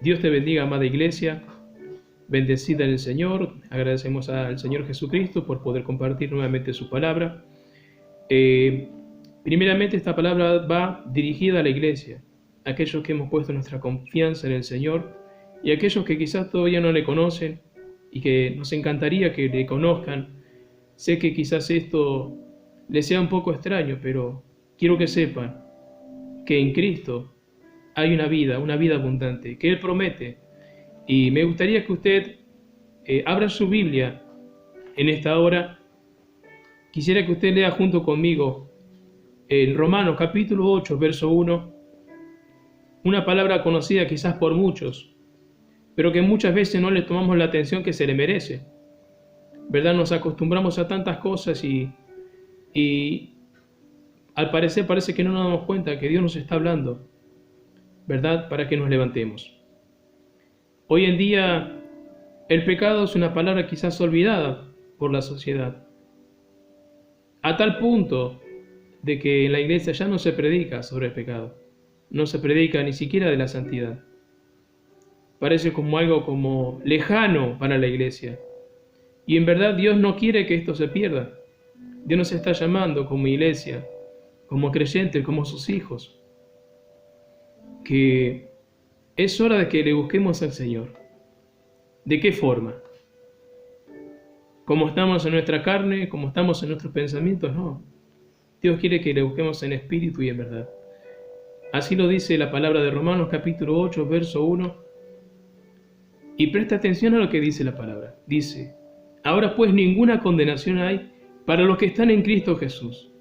Dios te bendiga, amada iglesia, bendecida en el Señor. Agradecemos al Señor Jesucristo por poder compartir nuevamente su palabra. Primeramente, esta palabra va dirigida a la iglesia, a aquellos que hemos puesto nuestra confianza en el Señor y a aquellos que quizás todavía no le conocen y que nos encantaría que le conozcan. Sé que quizás esto les sea un poco extraño, pero quiero que sepan que en Cristo hay una vida abundante, que Él promete. Y me gustaría que usted abra su Biblia en esta hora. Quisiera que usted lea junto conmigo en Romanos capítulo 8, verso 1, una palabra conocida quizás por muchos, pero que muchas veces no le tomamos la atención que se le merece. ¿Verdad? Nos acostumbramos a tantas cosas y al parecer parece que no nos damos cuenta que Dios nos está hablando, ¿verdad? Para que nos levantemos. Hoy en día el pecado es una palabra quizás olvidada por la sociedad, a tal punto de que en la iglesia ya no se predica sobre el pecado, no se predica ni siquiera de la santidad. Parece como algo como lejano para la iglesia. Y en verdad Dios no quiere que esto se pierda. Dios nos está llamando como iglesia, como creyentes, como sus hijos, que es hora de que le busquemos al Señor. ¿De qué forma? ¿Cómo estamos en nuestra carne? ¿Cómo estamos en nuestros pensamientos? No. Dios quiere que le busquemos en espíritu y en verdad. Así lo dice la palabra de Romanos capítulo 8, verso 1. Y presta atención a lo que dice la palabra. Dice: ahora pues ninguna condenación hay para los que están en Cristo Jesús.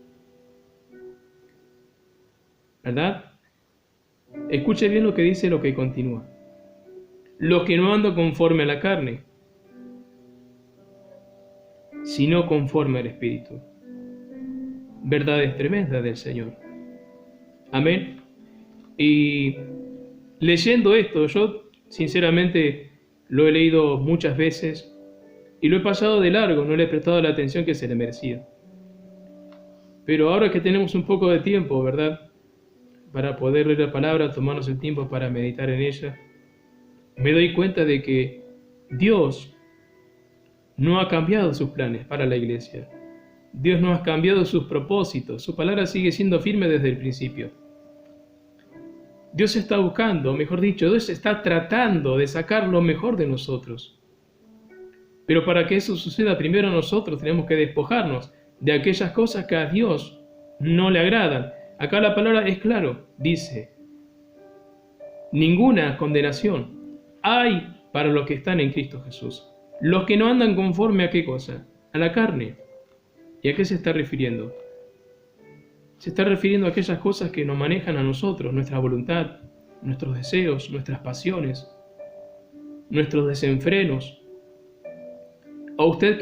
¿Verdad? Escuche bien lo que dice, lo que continúa. Los que no andan conforme a la carne, sino conforme al Espíritu. Verdades tremendas del Señor. Amén. Y leyendo esto, yo sinceramente lo he leído muchas veces y lo he pasado de largo, no le he prestado la atención que se le merecía. Pero ahora que tenemos un poco de tiempo, ¿verdad?, para poder leer la palabra, tomarnos el tiempo para meditar en ella, me doy cuenta de que Dios no ha cambiado sus planes para la iglesia. Dios no ha cambiado sus propósitos. Su palabra sigue siendo firme desde el principio. Dios está buscando, mejor dicho, Dios está tratando de sacar lo mejor de nosotros. Pero para que eso suceda, primero nosotros tenemos que despojarnos de aquellas cosas que a Dios no le agradan. Acá la palabra es claro, dice: ninguna condenación hay para los que están en Cristo Jesús. Los que no andan conforme a ¿qué cosa? A la carne. ¿Y a qué se está refiriendo? Se está refiriendo a aquellas cosas que nos manejan a nosotros, nuestra voluntad, nuestros deseos, nuestras pasiones, nuestros desenfrenos. ¿O usted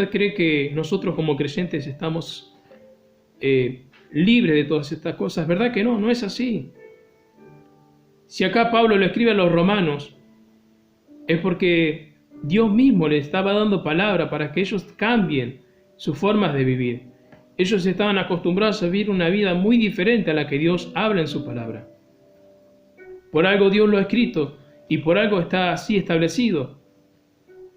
cree que nosotros como creyentes estamos libres de todas estas cosas? ¿Verdad que no? No es así. Si acá Pablo lo escribe a los romanos, es porque Dios mismo les estaba dando palabra para que ellos cambien sus formas de vivir. Ellos estaban acostumbrados a vivir una vida muy diferente a la que Dios habla en su palabra. Por algo Dios lo ha escrito y por algo está así establecido.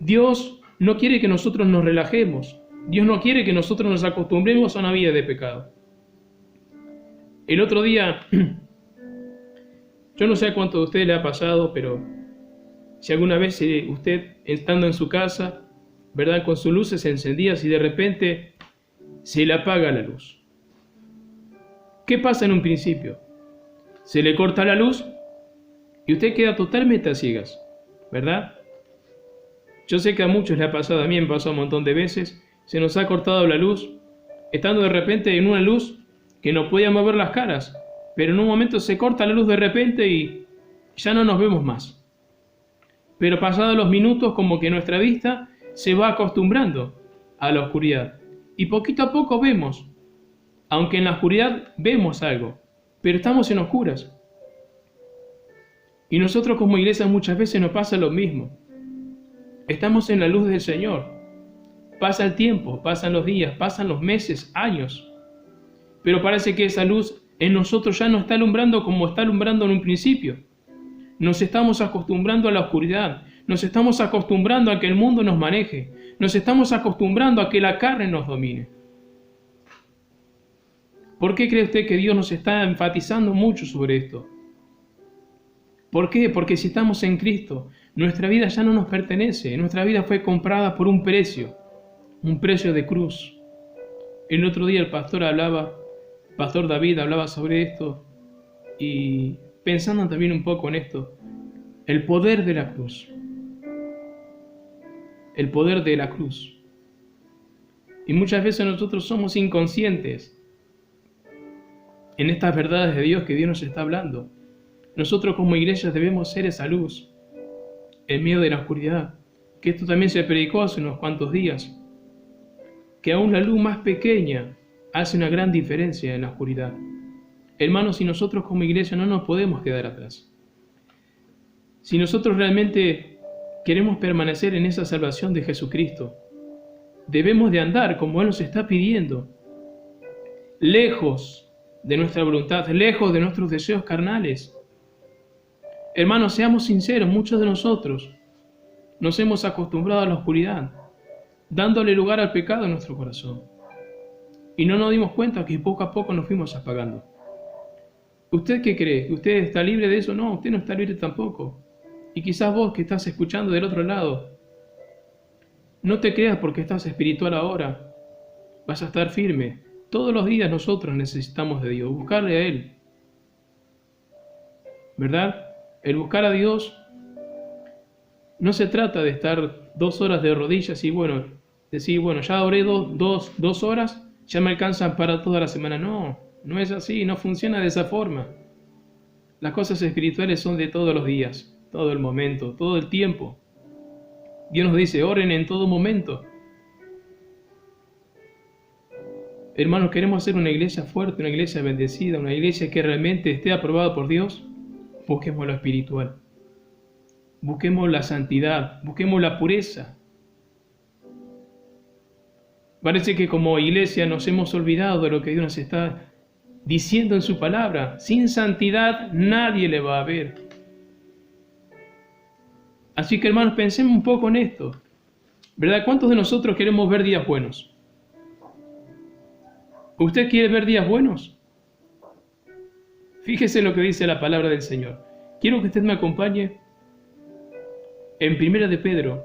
Dios no quiere que nosotros nos relajemos. Dios no quiere que nosotros nos acostumbremos a una vida de pecado. El otro día, yo no sé a cuánto de ustedes le ha pasado, pero si alguna vez usted, estando en su casa, ¿verdad?, con sus luces encendidas y de repente se le apaga la luz. ¿Qué pasa en un principio? Se le corta la luz y usted queda totalmente a ciegas, ¿verdad? Yo sé que a muchos le ha pasado, a mí me pasó un montón de veces, se nos ha cortado la luz, estando de repente en una luz que no podíamos ver las caras, pero en un momento se corta la luz de repente y ya no nos vemos más. Pero pasados los minutos, como que nuestra vista se va acostumbrando a la oscuridad. Y poquito a poco vemos, aunque en la oscuridad vemos algo, pero estamos en oscuras. Y nosotros como iglesia muchas veces nos pasa lo mismo. Estamos en la luz del Señor. Pasa el tiempo, pasan los días, pasan los meses, años. Pero parece que esa luz en nosotros ya no está alumbrando como está alumbrando en un principio. Nos estamos acostumbrando a la oscuridad, nos estamos acostumbrando a que el mundo nos maneje, nos estamos acostumbrando a que la carne nos domine. ¿Por qué cree usted que Dios nos está enfatizando mucho sobre esto? ¿Por qué? Porque si estamos en Cristo, nuestra vida ya no nos pertenece, nuestra vida fue comprada por un precio de cruz. El otro día el pastor David hablaba sobre esto y pensando también un poco en esto, el poder de la cruz. El poder de la cruz. Y muchas veces nosotros somos inconscientes en estas verdades de Dios que Dios nos está hablando. Nosotros como iglesia debemos ser esa luz en medio de la oscuridad. Que esto también se predicó hace unos cuantos días. Que aún la luz más pequeña hace una gran diferencia en la oscuridad. Hermanos, si nosotros como iglesia no nos podemos quedar atrás. Si nosotros realmente queremos permanecer en esa salvación de Jesucristo, debemos de andar como Él nos está pidiendo, lejos de nuestra voluntad, lejos de nuestros deseos carnales. Hermanos, seamos sinceros, muchos de nosotros nos hemos acostumbrado a la oscuridad, dándole lugar al pecado en nuestro corazón. Y no nos dimos cuenta que poco a poco nos fuimos apagando. ¿Usted qué cree? ¿Usted está libre de eso? No, usted no está libre tampoco. Y quizás vos que estás escuchando del otro lado, no te creas porque estás espiritual ahora, vas a estar firme. Todos los días nosotros necesitamos de Dios, buscarle a Él. ¿Verdad? El buscar a Dios no se trata de estar 2 horas de rodillas y decir, ya oré dos horas, ya me alcanzan para toda la semana. No, no es así, no funciona de esa forma. Las cosas espirituales son de todos los días, todo el momento, todo el tiempo. Dios nos dice, oren en todo momento. Hermanos, queremos ser una iglesia fuerte, una iglesia bendecida, una iglesia que realmente esté aprobada por Dios. Busquemos lo espiritual. Busquemos la santidad, busquemos la pureza. Parece que como iglesia nos hemos olvidado de lo que Dios nos está diciendo en su palabra. Sin santidad nadie le va a ver. Así que hermanos, pensemos un poco en esto. ¿Verdad? ¿Cuántos de nosotros queremos ver días buenos? ¿Usted quiere ver días buenos? Fíjese lo que dice la palabra del Señor. Quiero que usted me acompañe en 1 de Pedro,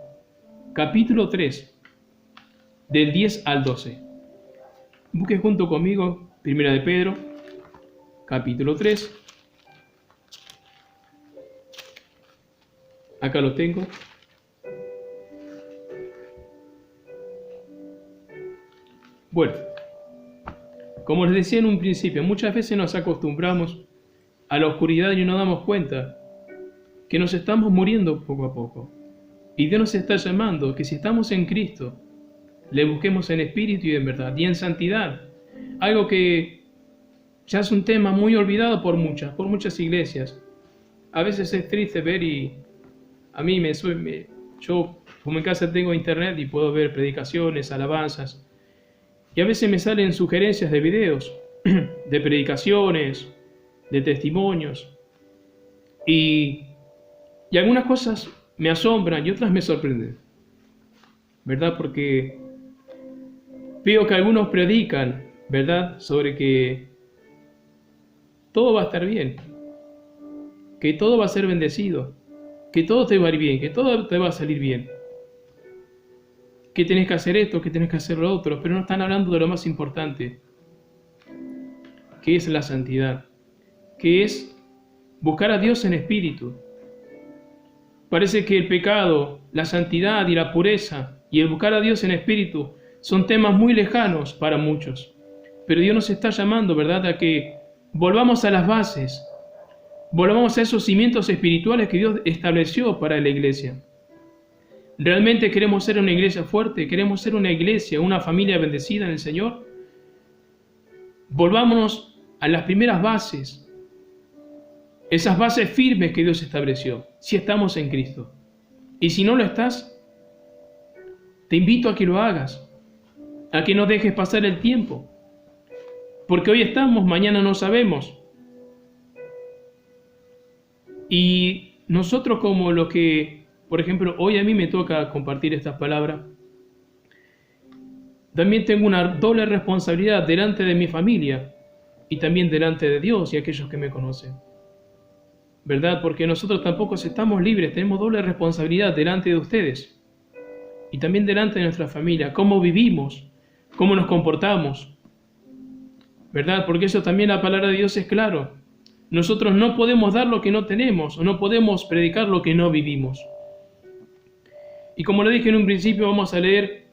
capítulo 3, del 10 al 12. Busque junto conmigo 1 de Pedro, capítulo 3. Acá lo tengo. Bueno, como les decía en un principio, muchas veces nos acostumbramos a la oscuridad y no nos damos cuenta que nos estamos muriendo poco a poco. Y Dios nos está llamando que si estamos en Cristo, le busquemos en espíritu y en verdad, y en santidad. Algo que ya es un tema muy olvidado por muchas iglesias. A veces es triste ver y a mí yo como en casa tengo internet y puedo ver predicaciones, alabanzas. Y a veces me salen sugerencias de videos, de predicaciones, de testimonios. Y algunas cosas me asombran y otras me sorprenden. ¿Verdad? Porque veo que algunos predican, ¿verdad? Sobre que todo va a estar bien. Que todo va a ser bendecido. Que todo te va a ir bien. Que todo te va a salir bien. Que tenés que hacer esto, que tenés que hacer lo otro, pero no están hablando de lo más importante, que es la santidad, que es buscar a Dios en espíritu. Parece que el pecado, la santidad y la pureza y el buscar a Dios en espíritu son temas muy lejanos para muchos, pero Dios nos está llamando, ¿verdad?, a que volvamos a las bases, volvamos a esos cimientos espirituales que Dios estableció para la iglesia. ¿Realmente queremos ser una iglesia fuerte? ¿Queremos ser una iglesia, una familia bendecida en el Señor? Volvámonos a las primeras bases, esas bases firmes que Dios estableció, si estamos en Cristo. Y si no lo estás, te invito a que lo hagas, a que no dejes pasar el tiempo, porque hoy estamos, mañana no sabemos. Y nosotros como los que, por ejemplo, hoy a mí me toca compartir estas palabras, también tengo una doble responsabilidad delante de mi familia y también delante de Dios y aquellos que me conocen. ¿Verdad? Porque nosotros tampoco estamos libres, tenemos doble responsabilidad delante de ustedes y también delante de nuestra familia, cómo vivimos, cómo nos comportamos. ¿Verdad? Porque eso también la palabra de Dios es claro. Nosotros no podemos dar lo que no tenemos, o no podemos predicar lo que no vivimos. Y como le dije en un principio, vamos a leer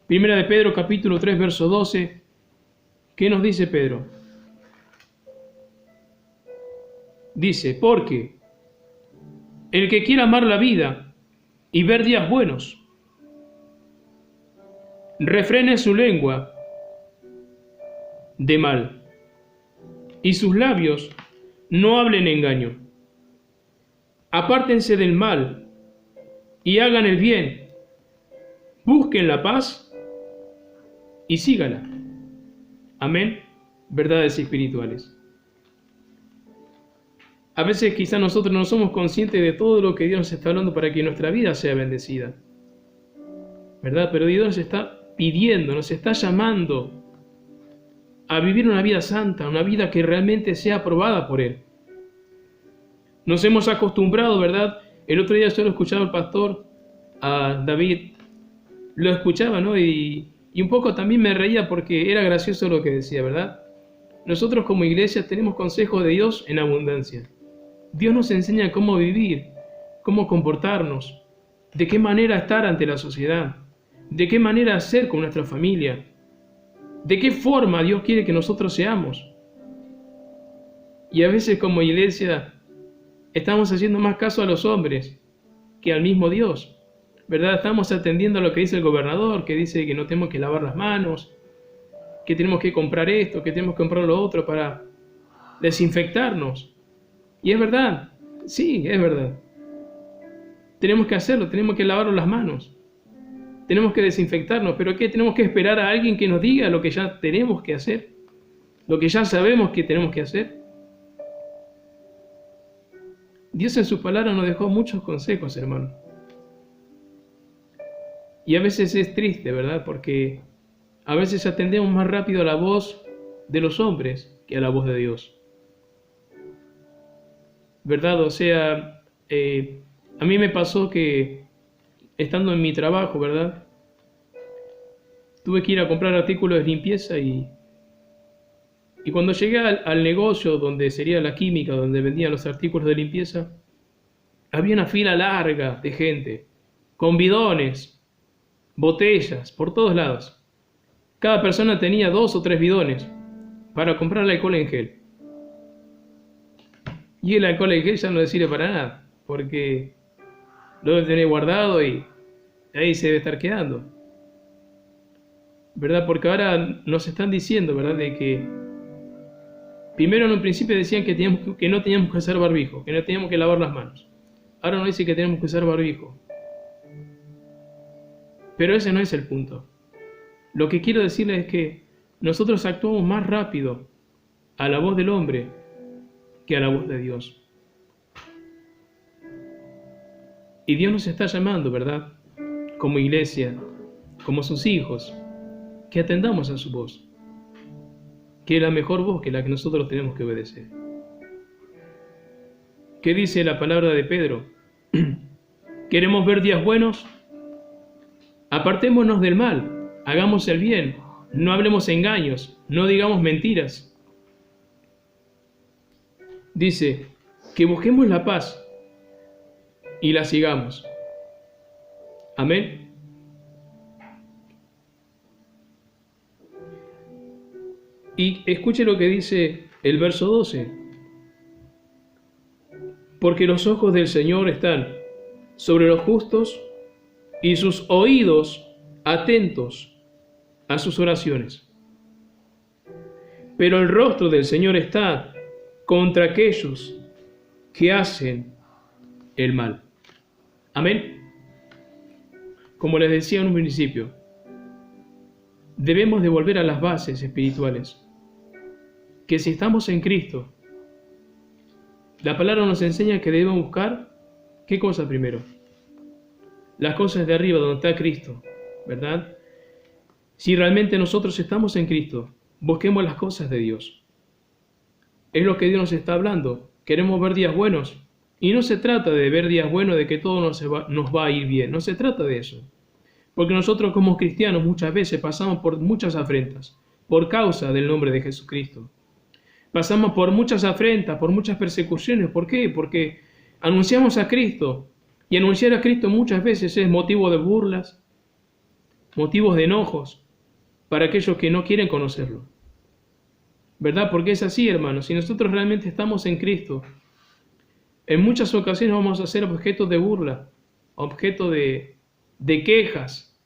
1 de Pedro capítulo 3, verso 12. ¿Qué nos dice Pedro? Dice, porque el que quiera amar la vida y ver días buenos, refrene su lengua de mal, y sus labios no hablen engaño. Apártense del mal y hagan el bien, busquen la paz y sígala. Amén. Verdades espirituales. A veces quizás nosotros no somos conscientes de todo lo que Dios nos está hablando para que nuestra vida sea bendecida. ¿Verdad? Pero Dios nos está pidiendo, nos está llamando a vivir una vida santa, una vida que realmente sea aprobada por Él. Nos hemos acostumbrado, ¿verdad? El otro día yo lo escuchaba al pastor, a David, lo escuchaba, ¿no? Y un poco también me reía porque era gracioso lo que decía, ¿verdad? Nosotros como iglesia tenemos consejos de Dios en abundancia. Dios nos enseña cómo vivir, cómo comportarnos, de qué manera estar ante la sociedad, de qué manera ser con nuestra familia, de qué forma Dios quiere que nosotros seamos. Y a veces como iglesia estamos haciendo más caso a los hombres que al mismo Dios, ¿verdad? Estamos atendiendo a lo que dice el gobernador, que dice que no tenemos que lavar las manos, que tenemos que comprar esto, que tenemos que comprar lo otro para desinfectarnos. Y es verdad, sí, es verdad. Tenemos que hacerlo, tenemos que lavarnos las manos, tenemos que desinfectarnos, pero ¿qué? Tenemos que esperar a alguien que nos diga lo que ya tenemos que hacer, lo que ya sabemos que tenemos que hacer. Dios en su palabra nos dejó muchos consejos, hermano. Y a veces es triste, ¿verdad? Porque a veces atendemos más rápido a la voz de los hombres que a la voz de Dios. ¿Verdad? O sea, a mí me pasó que estando en mi trabajo, ¿verdad? Tuve que ir a comprar artículos de limpieza y cuando llegué al negocio donde sería la química, donde vendían los artículos de limpieza, había una fila larga de gente, con bidones, botellas, por todos lados. Cada persona tenía 2 o 3 bidones para comprar el alcohol en gel. Y el alcohol en gel ya no le sirve para nada, porque lo debe tener guardado y ahí se debe estar quedando. ¿Verdad? Porque ahora nos están diciendo, ¿verdad? De que primero en un principio decían que no teníamos que usar barbijo, que no teníamos que lavar las manos. Ahora nos dice que tenemos que usar barbijo. Pero ese no es el punto. Lo que quiero decirles es que nosotros actuamos más rápido a la voz del hombre que a la voz de Dios. Y Dios nos está llamando, ¿verdad? Como iglesia, como sus hijos, que atendamos a su voz, que es la mejor voz que la que nosotros tenemos que obedecer. ¿Qué dice la palabra de Pedro? ¿Queremos ver días buenos? Apartémonos del mal, hagamos el bien, no hablemos engaños, no digamos mentiras. Dice que busquemos la paz y la sigamos. Amén. Y escuche lo que dice el verso 12. Porque los ojos del Señor están sobre los justos y sus oídos atentos a sus oraciones. Pero el rostro del Señor está contra aquellos que hacen el mal. Amén. Como les decía en un principio, debemos de volver a las bases espirituales, que si estamos en Cristo, La palabra nos enseña que debemos buscar, ¿qué cosa primero? Las cosas de arriba, donde está Cristo, ¿verdad? Si realmente nosotros estamos en Cristo, busquemos las cosas de Dios. Es lo que Dios nos está hablando. Queremos ver días buenos. Y no se trata de ver días buenos, de que todo nos va a ir bien. No se trata de eso. Porque nosotros como cristianos muchas veces pasamos por muchas afrentas, por causa del nombre de Jesucristo. Pasamos por muchas afrentas, por muchas persecuciones. ¿Por qué? Porque anunciamos a Cristo. Y anunciar a Cristo muchas veces es motivo de burlas, motivos de enojos, para aquellos que no quieren conocerlo. ¿Verdad? Porque es así, hermanos. Si nosotros realmente estamos en Cristo, en muchas ocasiones vamos a ser objeto de burla, objeto de quejas,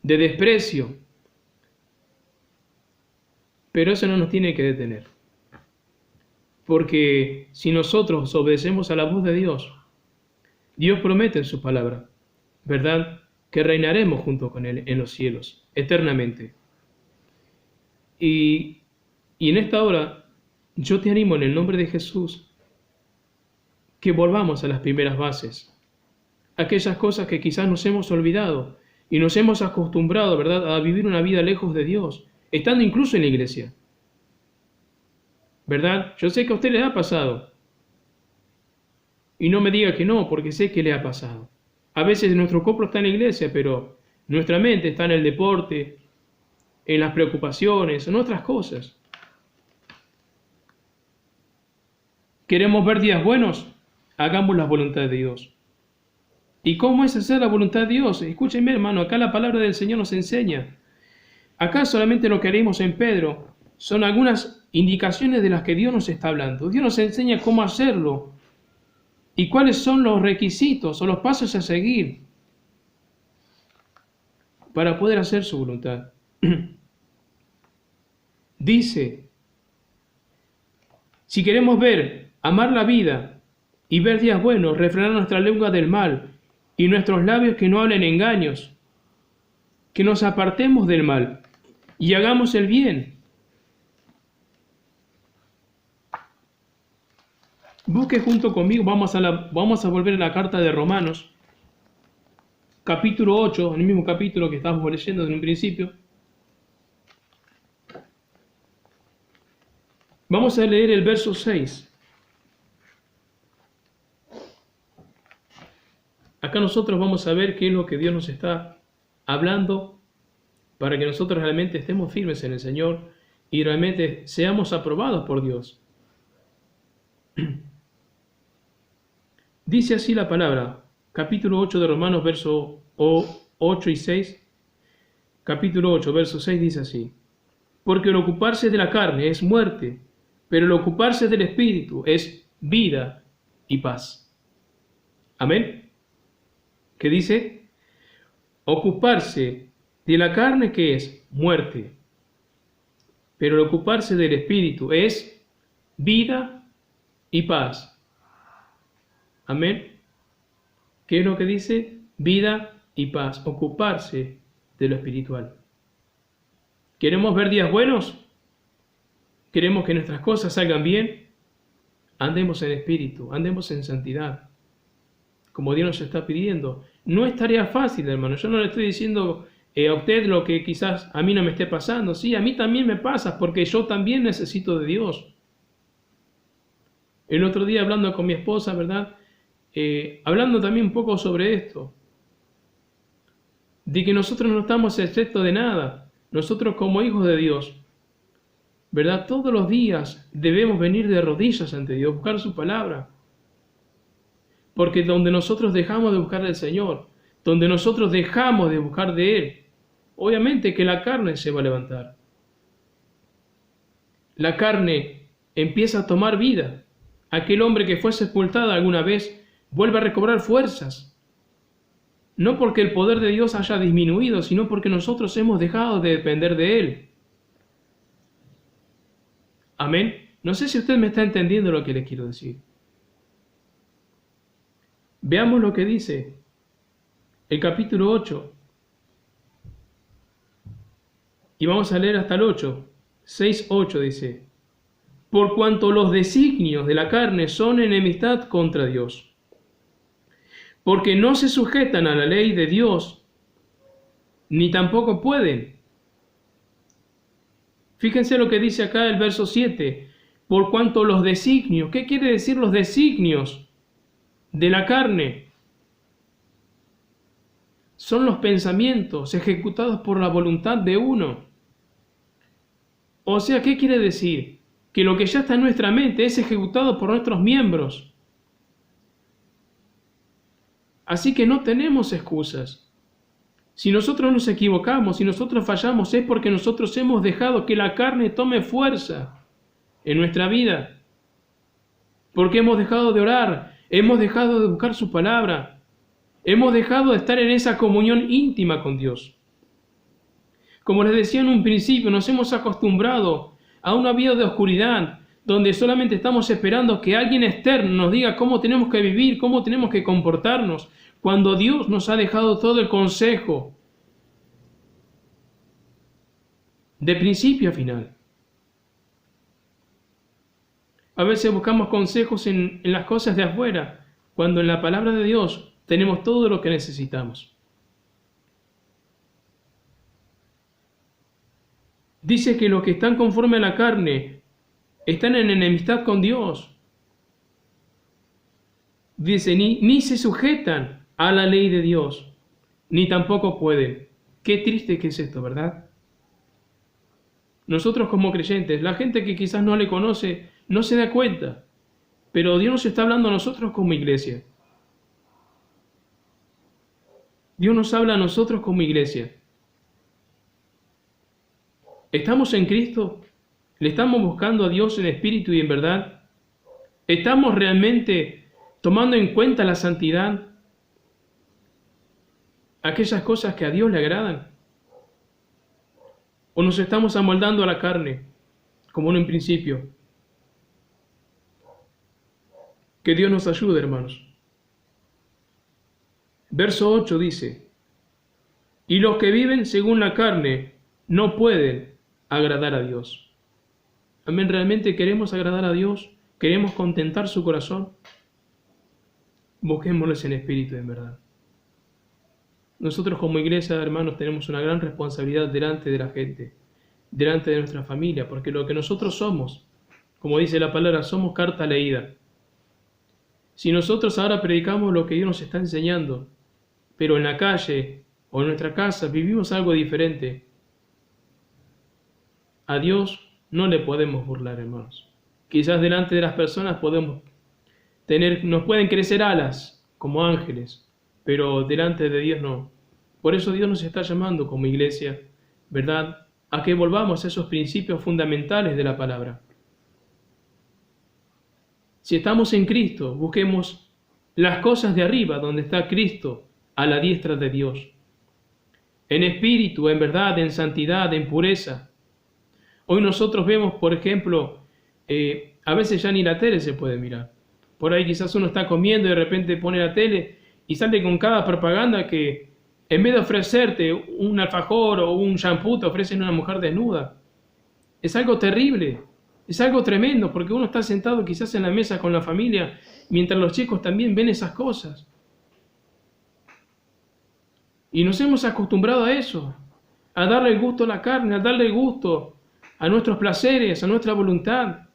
de desprecio. Pero eso no nos tiene que detener. Porque si nosotros obedecemos a la voz de Dios, Dios promete en su palabra, ¿verdad?, que reinaremos junto con Él en los cielos, eternamente. Y en esta hora, yo te animo en el nombre de Jesús, que volvamos a las primeras bases, aquellas cosas que quizás nos hemos olvidado y nos hemos acostumbrado, ¿verdad?, a vivir una vida lejos de Dios, estando incluso en la iglesia. ¿Verdad? Yo sé que a usted le ha pasado. Y no me diga que no, porque sé que le ha pasado. A veces nuestro cuerpo está en la iglesia, pero nuestra mente está en el deporte, en las preocupaciones, en otras cosas. ¿Queremos ver días buenos? Hagamos la voluntad de Dios. ¿Y cómo es hacer la voluntad de Dios? Escúchenme, hermano, acá la palabra del Señor nos enseña. Acá solamente lo que leímos en Pedro son algunas indicaciones de las que Dios nos está hablando. Dios nos enseña cómo hacerlo y cuáles son los requisitos o los pasos a seguir para poder hacer su voluntad. Dice, si queremos ver, amar la vida y ver días buenos, refrenar nuestra lengua del mal y nuestros labios que no hablen engaños, que nos apartemos del mal y hagamos el bien. Busque junto conmigo, vamos a volver a la carta de Romanos, capítulo 8, en el mismo capítulo que estábamos leyendo en un principio. Vamos a leer el verso 6. Acá nosotros vamos a ver qué es lo que Dios nos está hablando para que nosotros realmente estemos firmes en el Señor y realmente seamos aprobados por Dios. Dice así la palabra, capítulo 8 de Romanos, verso 8 y 6. Capítulo 8, verso 6 dice así: porque el ocuparse de la carne es muerte, pero el ocuparse del Espíritu es vida y paz. Amén. ¿Qué dice? Ocuparse de la carne, ¿qué es? Muerte. Pero el ocuparse del Espíritu es vida y paz. Amén. ¿Qué es lo que dice? Vida y paz. Ocuparse de lo espiritual. ¿Queremos ver días buenos? ¿Queremos que nuestras cosas salgan bien? Andemos en espíritu, andemos en santidad, como Dios nos está pidiendo. No es tarea fácil, hermano. Yo no le estoy diciendo a usted lo que quizás a mí no me esté pasando. Sí, a mí también me pasa, porque yo también necesito de Dios. El otro día hablando con mi esposa, ¿verdad? Hablando también un poco sobre esto, de que nosotros no estamos exceptos de nada. Nosotros como hijos de Dios, ¿verdad? Todos los días debemos venir de rodillas ante Dios, buscar su palabra. Porque donde nosotros dejamos de buscar del Señor, donde nosotros dejamos de buscar de Él, obviamente que la carne se va a levantar. La carne empieza a tomar vida. Aquel hombre que fue sepultado alguna vez vuelve a recobrar fuerzas. No porque el poder de Dios haya disminuido, sino porque nosotros hemos dejado de depender de Él. Amén. No sé si usted me está entendiendo lo que le quiero decir. Veamos lo que dice el capítulo 8. Y vamos a leer hasta el 8. 6, 8 dice: por cuanto los designios de la carne son enemistad contra Dios, porque no se sujetan a la ley de Dios, ni tampoco pueden. Fíjense lo que dice acá el verso 7, por cuanto los designios, ¿qué quiere decir los designios de la carne? Son los pensamientos ejecutados por la voluntad de uno. O sea, ¿qué quiere decir? Que lo que ya está en nuestra mente es ejecutado por nuestros miembros. Así que no tenemos excusas. Si nosotros nos equivocamos, si nosotros fallamos, es porque nosotros hemos dejado que la carne tome fuerza en nuestra vida. Porque hemos dejado de orar, hemos dejado de buscar su palabra, hemos dejado de estar en esa comunión íntima con Dios. Como les decía en un principio, nos hemos acostumbrado a una vida de oscuridad, donde solamente estamos esperando que alguien externo nos diga cómo tenemos que vivir, cómo tenemos que comportarnos, cuando Dios nos ha dejado todo el consejo, de principio a final. A veces buscamos consejos en las cosas de afuera, cuando en la palabra de Dios tenemos todo lo que necesitamos. Dice que los que están conforme a la carne están en enemistad con Dios. Dice, ni se sujetan a la ley de Dios, ni tampoco pueden. Qué triste que es esto, ¿verdad? Nosotros como creyentes, la gente que quizás no le conoce, no se da cuenta, pero Dios nos está hablando a nosotros como iglesia. Dios nos habla a nosotros como iglesia. ¿Estamos en Cristo? ¿Le estamos buscando a Dios en espíritu y en verdad? ¿Estamos realmente tomando en cuenta la santidad? ¿Aquellas cosas que a Dios le agradan? ¿O nos estamos amoldando a la carne, como en un principio? Que Dios nos ayude, hermanos. Verso 8 dice, y los que viven según la carne no pueden agradar a Dios. Amén, ¿realmente queremos agradar a Dios? ¿Queremos contentar su corazón? Busquémoslos en espíritu y en verdad. Nosotros como iglesia, hermanos, tenemos una gran responsabilidad delante de la gente, delante de nuestra familia, porque lo que nosotros somos, como dice la palabra, somos carta leída. Si nosotros ahora predicamos lo que Dios nos está enseñando, pero en la calle o en nuestra casa vivimos algo diferente, a Dios no le podemos burlar, hermanos. Quizás delante de las personas nos pueden crecer alas como ángeles, pero delante de Dios no. Por eso Dios nos está llamando como iglesia, ¿verdad?, a que volvamos a esos principios fundamentales de la palabra. Si estamos en Cristo, busquemos las cosas de arriba, donde está Cristo, a la diestra de Dios. En espíritu, en verdad, en santidad, en pureza. Hoy nosotros vemos, por ejemplo, a veces ya ni la tele se puede mirar. Por ahí quizás uno está comiendo y de repente pone la tele y sale con cada propaganda que en vez de ofrecerte un alfajor o un shampoo te ofrecen una mujer desnuda. Es algo terrible, es algo tremendo, porque uno está sentado quizás en la mesa con la familia, mientras los chicos también ven esas cosas. Y nos hemos acostumbrado a eso, a darle el gusto a la carne, a darle el gusto a nuestros placeres, a nuestra voluntad.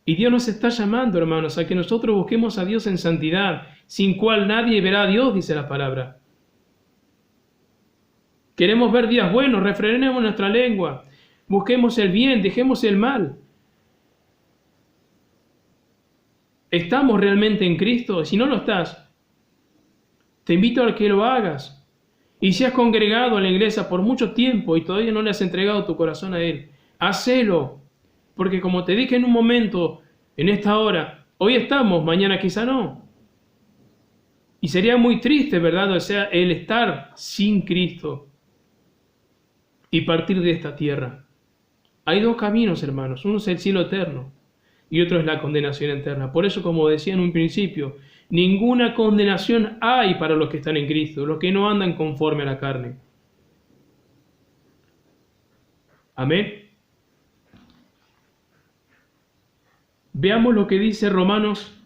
Y Dios nos está llamando, hermanos, a que nosotros busquemos a Dios en santidad, sin cual nadie verá a Dios, dice la palabra. Queremos ver días buenos, refrenemos nuestra lengua, busquemos el bien, dejemos el mal. ¿Estamos realmente en Cristo? Si no lo estás, te invito a que lo hagas. Y si has congregado en la iglesia por mucho tiempo y todavía no le has entregado tu corazón a Él, hacelo. Porque como te dije en un momento, en esta hora, hoy estamos, mañana quizá no. Y sería muy triste, ¿verdad? O sea, el estar sin Cristo y partir de esta tierra. Hay dos caminos, hermanos. Uno es el cielo eterno y otro es la condenación eterna. Por eso, como decía en un principio, ninguna condenación hay para los que están en Cristo, los que no andan conforme a la carne. Amén. Veamos lo que dice Romanos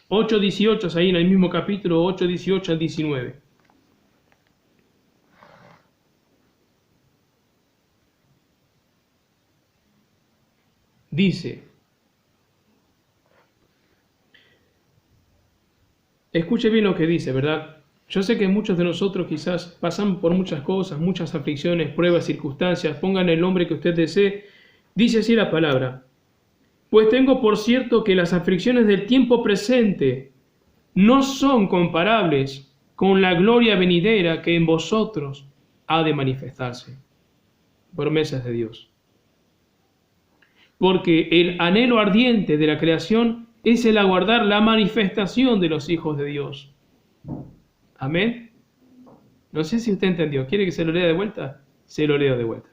8:18, ahí en el mismo capítulo 8:18 al 19. Dice, escuche bien lo que dice, ¿verdad? Yo sé que muchos de nosotros quizás pasamos por muchas cosas, muchas aflicciones, pruebas, circunstancias, pongan el nombre que usted desee. Dice así la palabra, pues tengo por cierto que las aflicciones del tiempo presente no son comparables con la gloria venidera que en vosotros ha de manifestarse. Promesas de Dios. Porque el anhelo ardiente de la creación es el aguardar la manifestación de los hijos de Dios. Amén. No sé si usted entendió. ¿Quiere que se lo lea de vuelta? Se lo leo de vuelta.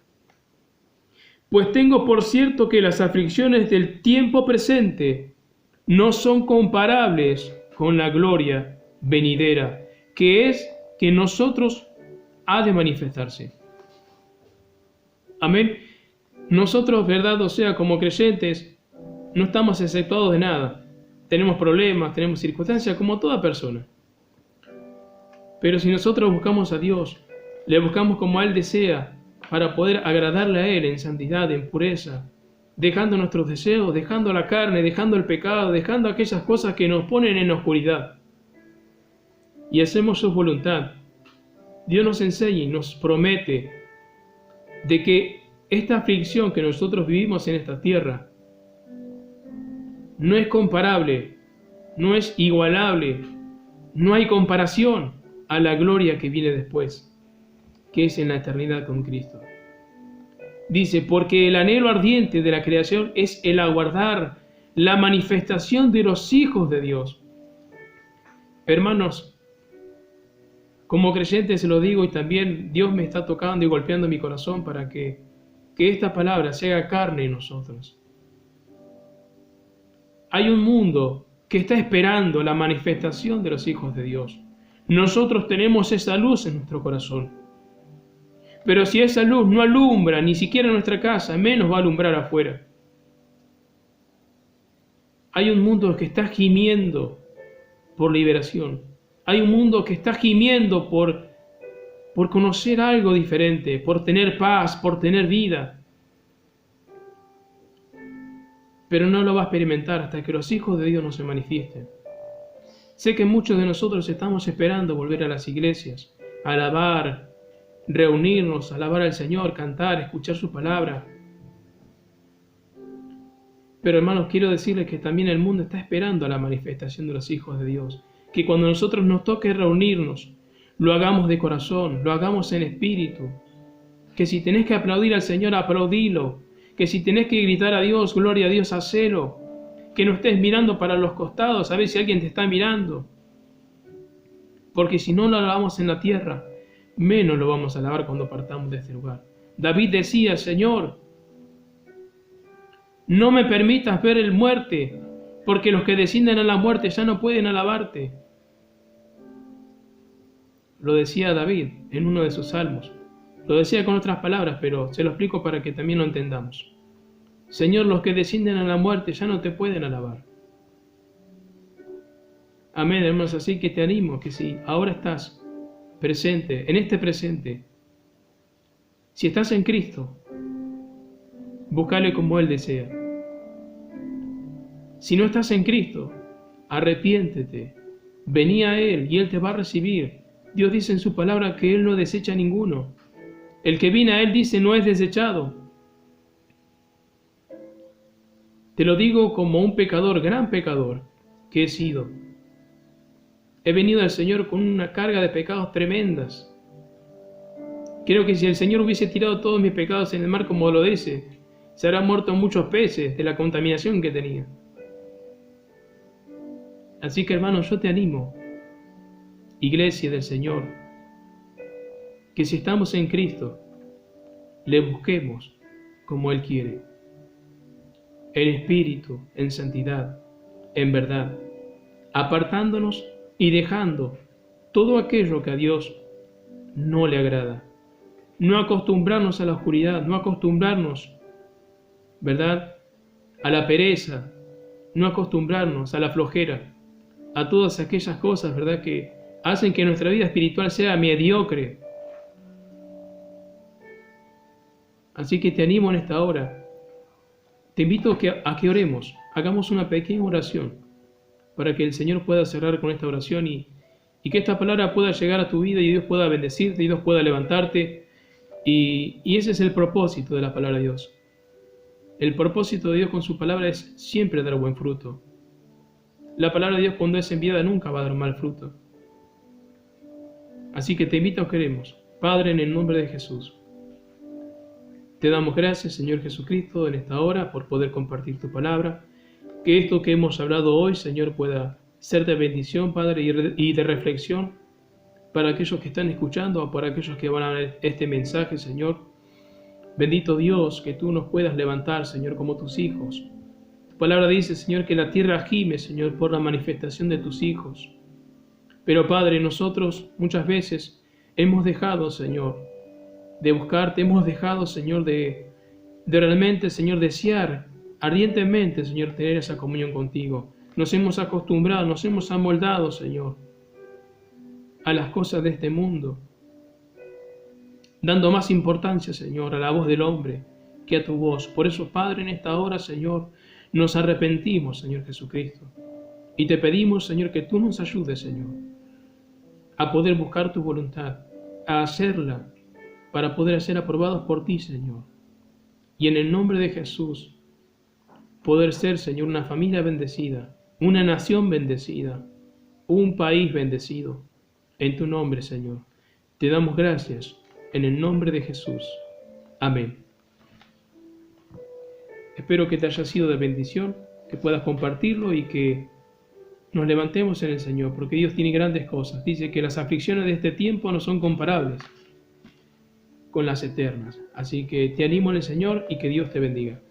Pues tengo por cierto que las aflicciones del tiempo presente no son comparables con la gloria venidera, que es que en nosotros ha de manifestarse. Amén. Nosotros, verdad, o sea, como creyentes, no estamos exceptuados de nada. Tenemos problemas, tenemos circunstancias, como toda persona. Pero si nosotros buscamos a Dios, le buscamos como Él desea, para poder agradarle a Él en santidad, en pureza, dejando nuestros deseos, dejando la carne, dejando el pecado, dejando aquellas cosas que nos ponen en oscuridad, y hacemos su voluntad, Dios nos enseña y nos promete de que esta aflicción que nosotros vivimos en esta tierra no es comparable, no es igualable, no hay comparación a la gloria que viene después, que es en la eternidad con Cristo. Dice, porque el anhelo ardiente de la creación es el aguardar la manifestación de los hijos de Dios. Hermanos, como creyente se lo digo, y también Dios me está tocando y golpeando mi corazón para que esta palabra se haga carne en nosotros. Hay un mundo que está esperando la manifestación de los hijos de Dios. Nosotros tenemos esa luz en nuestro corazón. Pero si esa luz no alumbra ni siquiera nuestra casa, menos va a alumbrar afuera. Hay un mundo que está gimiendo por liberación. Hay un mundo que está gimiendo por conocer algo diferente, por tener paz, por tener vida. Pero no lo va a experimentar hasta que los hijos de Dios no se manifiesten. Sé que muchos de nosotros estamos esperando volver a las iglesias, a alabar, reunirnos, alabar al Señor, cantar, escuchar su palabra. Pero hermanos, quiero decirles que también el mundo está esperando a la manifestación de los hijos de Dios. Que cuando nosotros nos toque reunirnos, lo hagamos de corazón, lo hagamos en espíritu. Que si tenés que aplaudir al Señor, aplaudilo. Que si tenés que gritar a Dios, gloria a Dios, hacelo. Que no estés mirando para los costados a ver si alguien te está mirando. Porque si no lo alabamos en la tierra, menos lo vamos a alabar cuando partamos de este lugar. David decía, Señor, no me permitas ver el muerte, porque los que descienden a la muerte ya no pueden alabarte. Lo decía David en uno de sus salmos. Lo decía con otras palabras, pero se lo explico para que también lo entendamos. Señor, los que descienden a la muerte ya no te pueden alabar. Amén, hermanos, así que te animo que si ahora estás presente, en este presente, si estás en Cristo, búscale como Él desea. Si no estás en Cristo, arrepiéntete, vení a Él y Él te va a recibir. Dios dice en su palabra que Él no desecha a ninguno. El que viene a Él dice no es desechado. Te lo digo como un pecador, gran pecador, que he sido. He venido al Señor con una carga de pecados tremendas. Creo que si el Señor hubiese tirado todos mis pecados en el mar como lo dice, se habrán muerto muchos peces de la contaminación que tenía. Así que hermanos, yo te animo, Iglesia del Señor, que si estamos en Cristo, le busquemos como Él quiere, en espíritu, en santidad, en verdad, apartándonos y dejando todo aquello que a Dios no le agrada. No acostumbrarnos a la oscuridad, no acostumbrarnos, ¿verdad?, a la pereza, no acostumbrarnos a la flojera, a todas aquellas cosas, ¿verdad?, que hacen que nuestra vida espiritual sea mediocre. Así que te animo en esta hora. Te invito a que oremos, hagamos una pequeña oración para que el Señor pueda cerrar con esta oración y que esta palabra pueda llegar a tu vida y Dios pueda bendecirte y Dios pueda levantarte. Y ese es el propósito de la palabra de Dios. El propósito de Dios con su palabra es siempre dar buen fruto. La palabra de Dios, cuando es enviada, nunca va a dar mal fruto. Así que te invito a que oremos. Padre, en el nombre de Jesús, te damos gracias, Señor Jesucristo, en esta hora por poder compartir tu palabra. Que esto que hemos hablado hoy, Señor, pueda ser de bendición, Padre, y de reflexión para aquellos que están escuchando o para aquellos que van a ver este mensaje, Señor. Bendito Dios, que tú nos puedas levantar, Señor, como tus hijos. Tu palabra dice, Señor, que la tierra gime, Señor, por la manifestación de tus hijos. Pero, Padre, nosotros muchas veces hemos dejado, Señor, de buscarte, hemos dejado, Señor, de realmente, Señor, desear ardientemente, Señor, tener esa comunión contigo. Nos hemos acostumbrado, nos hemos amoldado, Señor, a las cosas de este mundo, dando más importancia, Señor, a la voz del hombre que a tu voz. Por eso, Padre, en esta hora, Señor, nos arrepentimos, Señor Jesucristo, y te pedimos, Señor, que tú nos ayudes, Señor, a poder buscar tu voluntad, a hacerla, para poder ser aprobados por ti, Señor. Y en el nombre de Jesús, poder ser, Señor, una familia bendecida, una nación bendecida, un país bendecido. En tu nombre, Señor, te damos gracias, en el nombre de Jesús. Amén. Espero que te haya sido de bendición, que puedas compartirlo y que nos levantemos en el Señor, porque Dios tiene grandes cosas. Dice que las aflicciones de este tiempo no son comparables con las eternas. Así que te animo en el Señor y que Dios te bendiga.